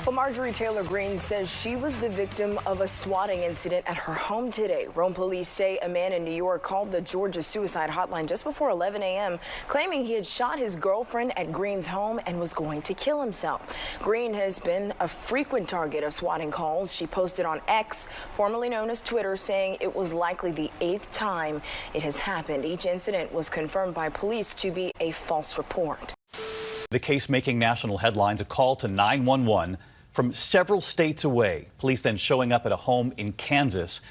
Well, Marjorie Taylor-Greene says she was the victim of a swatting incident at her home today. Rome police say a man in New York called the Georgia suicide hotline just before 11 a.m., claiming he had shot his girlfriend at Greene's home and was going to kill himself. Greene has been a frequent target of swatting calls. She posted on X, formerly known as Twitter, saying it was likely the 8th time it has happened. Each incident was confirmed by police to be a false report. The case making national headlines, a call to 911 from several states away. Police then showing up at a home in Kansas.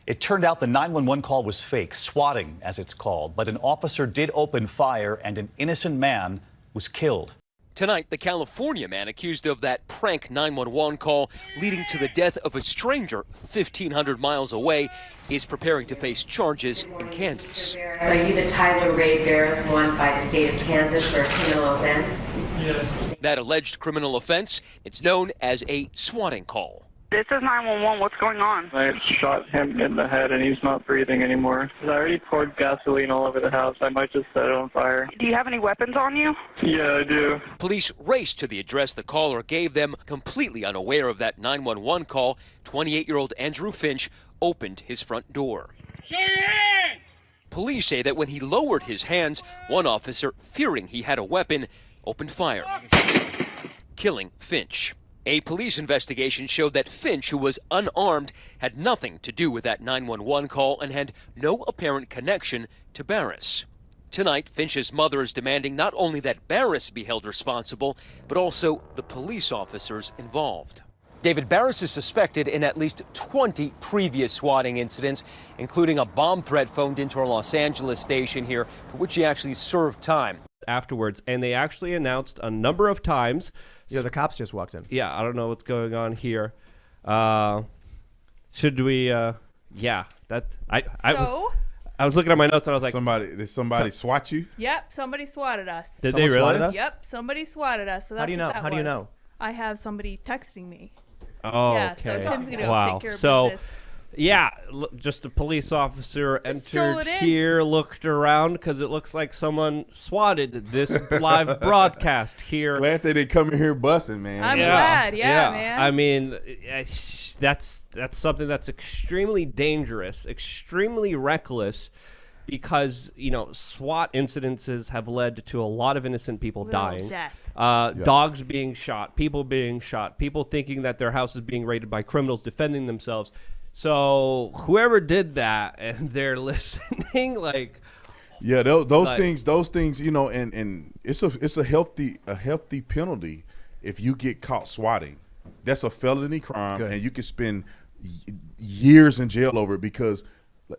It turned out the 911 call was fake, swatting as it's called, but an officer did open fire and an innocent man was killed. Tonight, the California man accused of that prank 911 call leading to the death of a stranger 1,500 miles away is preparing to face charges in Kansas. Are you the Tyler Ray Barris one by the state of Kansas for a criminal offense? Yeah. That alleged criminal offense, it's known as a swatting call. This is 911. What's going on? I shot him in the head and he's not breathing anymore. I already poured gasoline all over the house. I might just set it on fire. Do you have any weapons on you? Yeah, I do. Police raced to the address the caller gave them, completely unaware of that 911 call. 28-year-old Andrew Finch opened his front door. Police say that when he lowered his hands, one officer, fearing he had a weapon, opened fire, killing Finch. A police investigation showed that Finch, who was unarmed, had nothing to do with that 911 call and had no apparent connection to Barris. Tonight, Finch's mother is demanding not only that Barris be held responsible, but also the police officers involved. David Barris is suspected in at least 20 previous swatting incidents, including a bomb threat phoned into our Los Angeles station here, for which he actually served time. Afterwards, and they actually announced a number of times. Yeah, the cops just walked in. Yeah, I don't know what's going on here. Should we? Yeah, that I was looking at my notes and I was like, did somebody swat you? Yep, somebody swatted us. Did Someone they really? swatted us? Yep, somebody swatted us. So How do you know? How do you know? I have somebody texting me. Oh, yeah, okay. so Tim's gonna Wow. take care of So, business. yeah, just a police officer stole entered it in. here, looked around because it looks like someone swatted this live broadcast here. Glad they didn't come in here bussing, man. I'm glad, yeah, man. I mean, that's something that's extremely dangerous, extremely reckless, because, you know, SWAT incidences have led to a lot of innocent people dying. Death. Dogs being shot, people thinking that their house is being raided by criminals defending themselves. So whoever did that and they're listening, like, yeah, those things, you know, and it's a healthy penalty if you get caught swatting. That's a felony crime, and you can spend years in jail over it because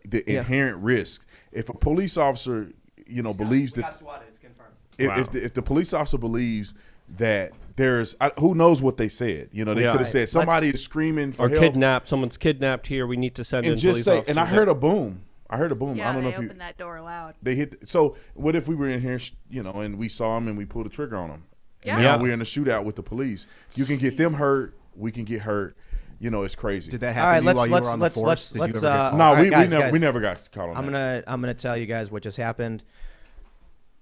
the inherent risk. If a police officer, you know, believes that swatted, it's confirmed. If the police officer believes that there's who knows what they said, you know, they could have said somebody is screaming for help. Someone's kidnapped here, we need to send in and just police say, officers. and I heard a boom. Yeah, I don't know if you opened that door loud. they hit. So what if we were in here, you know, and we saw him and we pulled the trigger on him? Yeah. And now we're in a shootout with the police. You can get them hurt. We can get hurt. You know, it's crazy. Did that happen to you while you were on the force? No, right, we never got caught on that. I'm gonna tell you guys what just happened.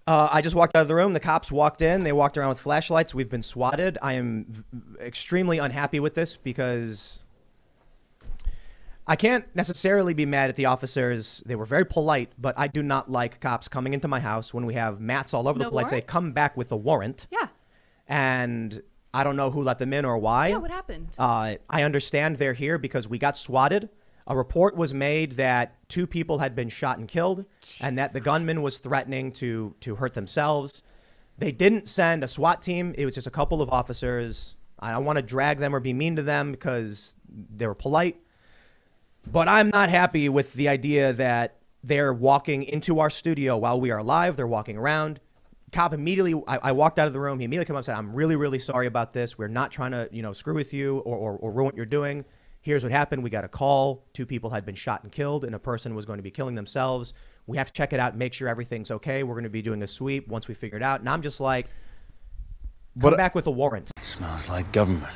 I just walked out of the room. The cops walked in. They walked around with flashlights. We've been swatted. I am extremely unhappy with this because I can't necessarily be mad at the officers. They were very polite, but I do not like cops coming into my house when we have mats all over the place. They come back with a warrant. Yeah. And I don't know who let them in or why. Yeah, what happened? I understand they're here because we got swatted. A report was made that 2 people had been shot and killed, and that the gunman was threatening to hurt themselves. They didn't send a SWAT team. It was just a couple of officers. I don't want to drag them or be mean to them because they were polite. But I'm not happy with the idea that they're walking into our studio while we are live. They're walking around. Cop immediately, I walked out of the room. He immediately came up and said, I'm really, really sorry about this. We're not trying to, you know, screw with you or ruin what you're doing. Here's what happened. We got a call. 2 people had been shot and killed, and a person was going to be killing themselves. We have to check it out, make sure everything's okay. We're going to be doing a sweep once we figure it out. And I'm just like, come back with a warrant. Smells like government.